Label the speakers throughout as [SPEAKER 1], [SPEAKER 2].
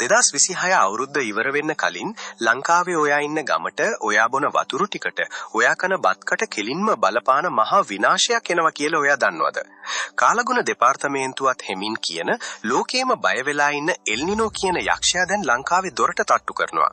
[SPEAKER 1] 2026 අවුරුද්ද ඉවර වෙන්න කලින් ලංකාවේ ඔයා ඉන්න ගමට ඔයා බොන වතුරු ටිකට ඔයා කන බත්කට කෙලින්ම බලපාන මහා විනාශයක් එනවා කියලා ඔයා දන්නවද? කාලගුණ දෙපාර්තමේන්තුවත් හෙමින් කියන ලෝකේම බය වෙලා ඉන්න එල්නිනෝ කියන යක්ෂයා දැන් ලංකාවේ දොරට තට්ටු කරනවා.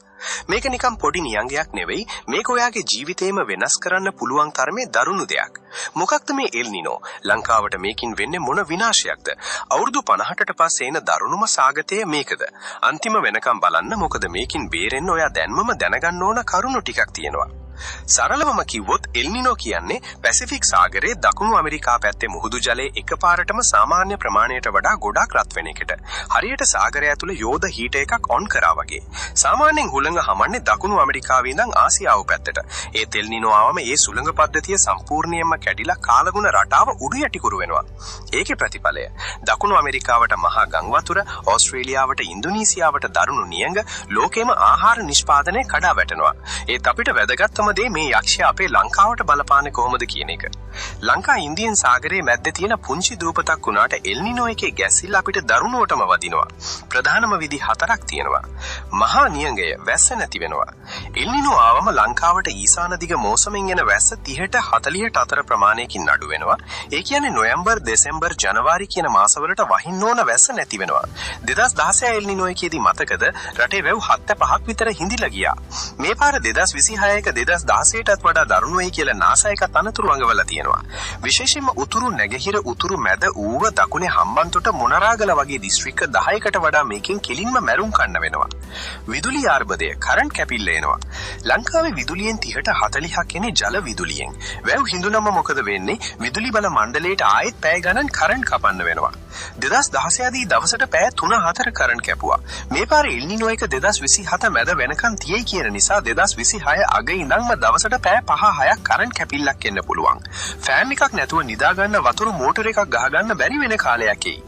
[SPEAKER 1] මේක නිකන් පොඩි නියංගයක් නෙවෙයි, මේක ඔයාගේ ජීවිතේම වෙනස් කරන්න පුළුවන් තරමේ දරුණු දෙයක්. මොකක්ද මේ එල්නිනෝ? ලංකාවට මේකින් වෙන්නේ මොන විනාශයක්ද? අවුරුදු 50කට පස්සේ එන දරුණුම සාගතය මේකද? අන්තිම වෙනකම් බලන්න, මොකද මේකින් බේරෙන්න ඔයා දැන්මම දැනගන්න ඕන කරුණු ටිකක් තියෙනවා. සරලවම කිව්වොත් එල්නිනෝ කියන්නේ පැසිෆික් සාගරයේ දකුණු ඇමරිකා පැත්තේ මුහුදු ජලයේ එකපාරටම සාමාන්‍ය ප්‍රමාණයට වඩා ගොඩාක් රත් වෙන එකට. හරියට සාගරය ඇතුළේ යෝධ හීටර් එකක් ඔන් කරා වගේ. සාමාන්‍යයෙන් හුළඟ හමන්නේ දකුණු ඇමරිකාවේ ඉඳන් ආසියාව පැත්තට. ඒ එල්නිනෝ ආවම ඒ සුළඟ පද්ධතිය සම්පූර්ණයෙන්ම කැඩිලා කාලගුණ රටාව උඩු යටිකුරු වෙනවා. ඒකේ ප්‍රතිඵලය දකුණු ඇමරිකාවට මහා ගම් වතුර, ඕස්ට්‍රේලියාවට, ඉන්දුනීසියාවට දරුණු නියඟ, ලෝකෙම ආහාර නිෂ්පාදනය කඩා වැටෙනවා. ඒත් අපිට වැදගත් දේ මේ යක්ෂයා අපේ ලංකාවට බලපාන්නේ කොහොමද කියන එක. ලංකා ඉන්දියන් සාගරයේ මැද්දේ තියෙන පුංචි දූපතක් වුණාට එල්නිනෝ එකේ ගැසිල්ල අපිට දරුණුවටම වදිනවා. ප්‍රධානම විදි 4ක් තියෙනවා. මහා නියඟය, වැස්ස නැති වෙනවා. එල්නිනෝ ආවම ලංකාවට ඊසාන දිග මෝසමෙන් එන වැස්ස 30ට 40ට අතර ප්‍රමාණයකින් අඩු වෙනවා. ඒ කියන්නේ නොවැම්බර්, දෙසැම්බර්, ජනවාරි කියන මාසවලට වහින්න ඕන වැස්ස නැති වෙනවා. 2016 එල්නිනෝ එකේදී මතකද රටේ වැව් 75ක් විතර හිඳිලා ගියා. මේ පාර 2026 එක 2016ටත් වඩා දරුණු වෙයි කියලා නාසා එක තනතුරු අඟවලා තියෙනවා. විශේෂයෙන්ම උතුරු නැගෙහිර, උතුරු මැද, ඌව, දකුණේ හම්බන්තොට, මොනරාගල වගේ දිස්ත්‍රික්ක 10කට වඩා මේකෙන් කෙලින්ම මැරුම් කන්න වෙනවා. විදුලි ආර්බුදය, කරන්ට් කැපිල්ල එනවා. ලංකාවේ විදුලියෙන් 30ට 40ක් එන්නේ ජල විදුලියෙන්. වැව් හිඳුනම මොකද වෙන්නේ? විදුලි බල මණ්ඩලයට ආයෙත් පැය ගණන් කරන්ට් කපන්න වෙනවා. 2016 දී දවසට පැය 3-4 කරන්ට් කැපුවා. මේ පාර එල්නිනෝ එක 2027 මැද වෙනකන් තියෙයි කියන නිසා 2026 අග ඉඳන්ම දවසට පැය 5-6ක් කරන්ට් කැපිල්ලක් එන්න පුළුවන්. ෆෑන් එකක් නැතුව නිදා ගන්න, වතුර මෝටර එකක් ගහ ගන්න බැරි වෙන කාලයක් එයි.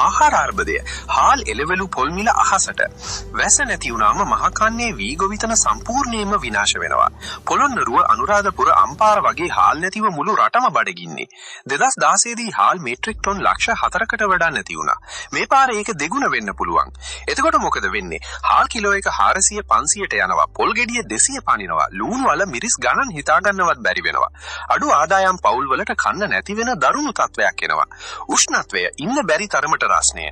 [SPEAKER 1] ආහාර ආර්බුදය, හාල්, එළවලු, පොල් මිල අහසට. වැස්ස නැති වුණාම මහා කන්නේ වී ගොවිතැන සම්පූර්ණයෙන්ම විනාශ වෙනවා. පොළොන්නරුව, අනුරාධපුර, අම්පාර වගේ හාල් නැතිව මුළු රටම බඩගින්නේ. 2016 දී හාල් මෙට්‍රික් ටොන් ලක්ෂ 4කට වඩා නැති වුණා. මේ පාරේ ඒක දෙගුණ වෙන්න පුළුවන්. එතකොට මොකද වෙන්නේ? හාල් කිලෝ එක 400-500ට යනවා. පොල් ගෙඩිය 200 පනිනවා. ලූණු වල මිරිස් ගණන් හිතා ගන්නවත් බැරි වෙනවා. අඩු ආදායම් පවුල් වලට කන්න නැති වෙන දරුණු තත්වයක් එනවා. උෂ්ණත්වය ඉන්න බැරි තරමට රස්නය.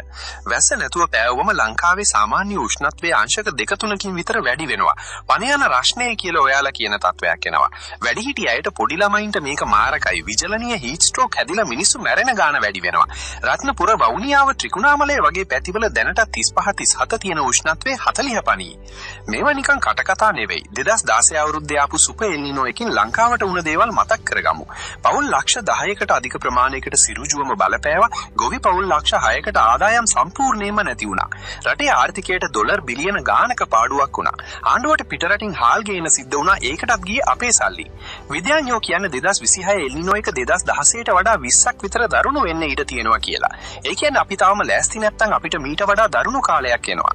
[SPEAKER 1] වැස්ස නැතුව පෑවුවම ලංකාවේ සාමාන්‍ය උෂ්ණත්වයේ අංශක 2-3කින් විතර වැඩි වෙනවා. පණ යන රස්නය කියලා ඔයාලා කියන තත්වයක් එනවා. වැඩිහිටි අයට, පොඩි ළමයින්ට මේක මාරකයි. විජලනීය හීට් ස්ට්‍රෝක් හැදිලා මිනිස්සු මැරෙන ගාන වැඩි වෙනවා. රත්නපුර, වවුනියාව, ත්‍රිකුණාමලය වගේ පැතිවල දැනට 35-37 තියෙන උෂ්ණත්වයේ 40 පණී. මේවා නිකන් කටකතා නෙවෙයි. 2016 අවුරුද්දේ ආපු සුපර් එල්නිනෝ එකකින් ලංකාවට වුණ දේවල් මතක් කරගමු. පවුල් ලක්ෂ 10කට අධික ප්‍රමාණයකට සිරුජුවම බලපෑවා. ගොවි පවුල් ලක්ෂ 6කට ආදායම් සම්පූර්ණයෙන්ම නැති වුණා. රටේ ආර්ථිකයට ඩොලර් බිලියන ගානක පාඩුවක් වුණා. ආණ්ඩුවට පිටරටින් හාල් ගේන සිද්ධ වුණා. ඒකටත් ගියේ අපේ සල්ලි. විද්‍යාඥයෝ කියන්නේ 2026 එල්නිනෝ එක 2016ට වඩා 20ක් විතර දරුණු වෙන්න ඉඩ තියෙනවා කියලා. ඒ කියන්නේ අපි තාම ලෑස්ති නැත්නම් අපිට මීට වඩා දරුණු කාලයක් එනවා.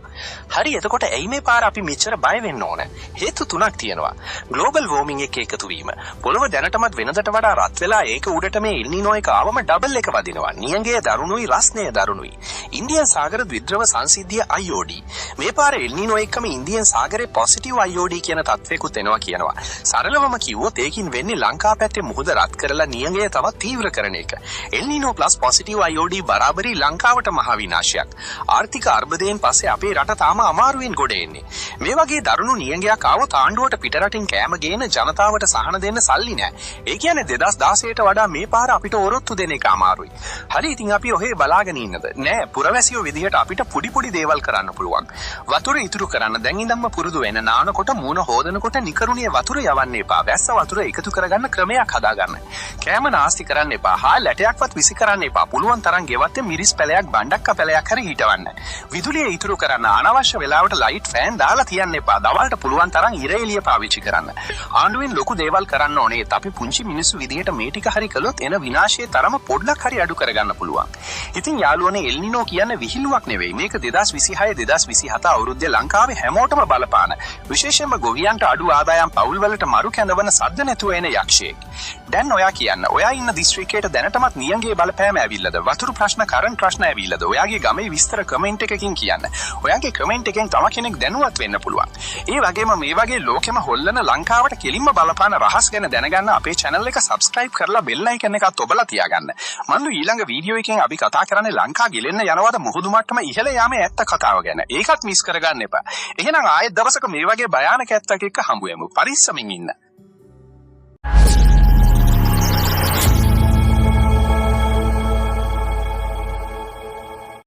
[SPEAKER 1] හරි, එතකොට ඇයි මේ පාර අපි මෙච්චර බය වෙන්න ඕන? හේතු 3ක් තියෙනවා. ග්ලෝබල් වෝමින් එක එකතු වීම. පොළොව දැනටමත් වෙනදට වඩා රත් වෙලා ඒක උඩට මේ එල්නිනෝ එක ආවම ඩබල් එක වදිනවා. නියඟය දරුණුයි, රස්නය දරුණුයි. ඉන්දියන් සාගර ද්විද්‍රව සංසිද්ධිය IOD. මේ පාර එල්නිනෝ එක්කම ඉන්දියන් සාගරේ පොසිටිව් IOD කියන තත්වයකුත් එනවා කියනවා. සරලවම කිව්වොත් ඒකින් වෙන්නේ ලංකා පැත්තේ මුහුද රත් කරලා නියඟය තවත් තීව්‍ර කරන එක. එල්නිනෝ ප්ලස් පොසිටිව් IOD බරාබරි ලංකාවට මහා විනාශයක්. ආර්ථික අර්බුදයෙන් පස්සේ අපේ රට තාම අමාරුවෙන් ගොඩ එන්නේ. මේ වගේ දරුණු නියඟයක් ආවොත් ආණ්ඩුවට පිටරටින් කෑම ගේන ජනතාවට සහන දෙන්න සල්ලි නැහැ. ඒ කියන්නේ 2016ට වඩා මේ පාර අපිට ඔරොත්තු දෙන එක අමාරුයි. හරි, ඉතින් අපි ඔහේ බලාගෙන ඉන්නද? නෑ, පුරවැසියෝ විදිහට අපිට පොඩි දේවල් කරන්න පුළුවන්. වතුර ඉතුරු කරන්න දැන් ඉඳන්ම පුරුදු වෙන. නානකොට, මූණ හොදනකොට නිකරුණේ වතුර යවන්න එපා. වැස්ස වතුර එකතු කරගන්න ක්‍රමයක් හදාගන්න. කෑම නාස්ති කරන්න එපා. හාල් ඇටයක්වත් විසි කරන්න එපා. පුළුවන් තරම් ගෙවත්තේ මිරිස් පැලයක්, බණ්ඩක්ක පැලයක් හරි හිටවන්න. විදුලිය ඉතුරු කරන්න අනවශ්‍ය වෙලාවට ලයිට්, ෆෑන් දාලා තියන්න එපා. දවල්ට පුළුවන් තරම් ඉර එළිය පාවිච්චි කරන්න. ආණ්ඩුවෙන් ලොකු දේවල් කරන්න ඕනේ. අපි පුංචි මිනිස්සු විදිහට මේ ටික හරි කළොත් එන විනාශයේ තරම පොඩ්ඩක් හරි අඩු කරගන්න පුළුවන්. ඉතින් යාළුවනේ, එල්නිනෝ කියන්නේ විහිළුවක් නෙවෙයි. මේක 2026-2027 අවුරුද්දේ ලංකාවේ හැමෝටම බලපාන, විශේෂයෙන්ම ගොවියන්ට අඩු ආදායම් පවුල් වලට මරු කැඳවන, සද්ද නැතුව එන යක්ෂයෙක්.
[SPEAKER 2] දැන් ඔයා කියන්න. ඔයා ඉන්න දිස්ත්‍රික්කයට දැනටමත් නියඟේ බලපෑම ඇවිල්ලාද? වතුරු ප්‍රශ්න, කරන්ට් ප්‍රශ්න ඇවිල්ලාද? ඔයාගේ ගමේ විස්තර කමෙන්ට් එකකින් කියන්න. ඔයාගේ කමෙන්ට් එකෙන් තව කෙනෙක් දැනුවත් වෙන්න පුළුවන්. ඒ වගේම මේ වගේ ලෝකෙම හොල්ලන ලංකාවට කෙලින්ම බලපාන රහස් ගැන දැනගන්න අපේ channel එක subscribe කරලා bell icon එකත් ඔබලා තියාගන්න. මන්ලු ඊළඟ වීඩියෝ එකෙන් අපි කතා කරන්නේ ලංකා ගෙලෙන්න යනවාද මුහුදු මට්ටම ඉහළ යාමේ ඇත්ත කතාව ගැන. ඒකත් මිස් කරගන්න එපා. එහෙනම් ආයෙත් දවසක මේ වගේ භයානක ඇත්තක් එක්ක හම්බ වෙමු. පරිස්සමින් ඉන්න.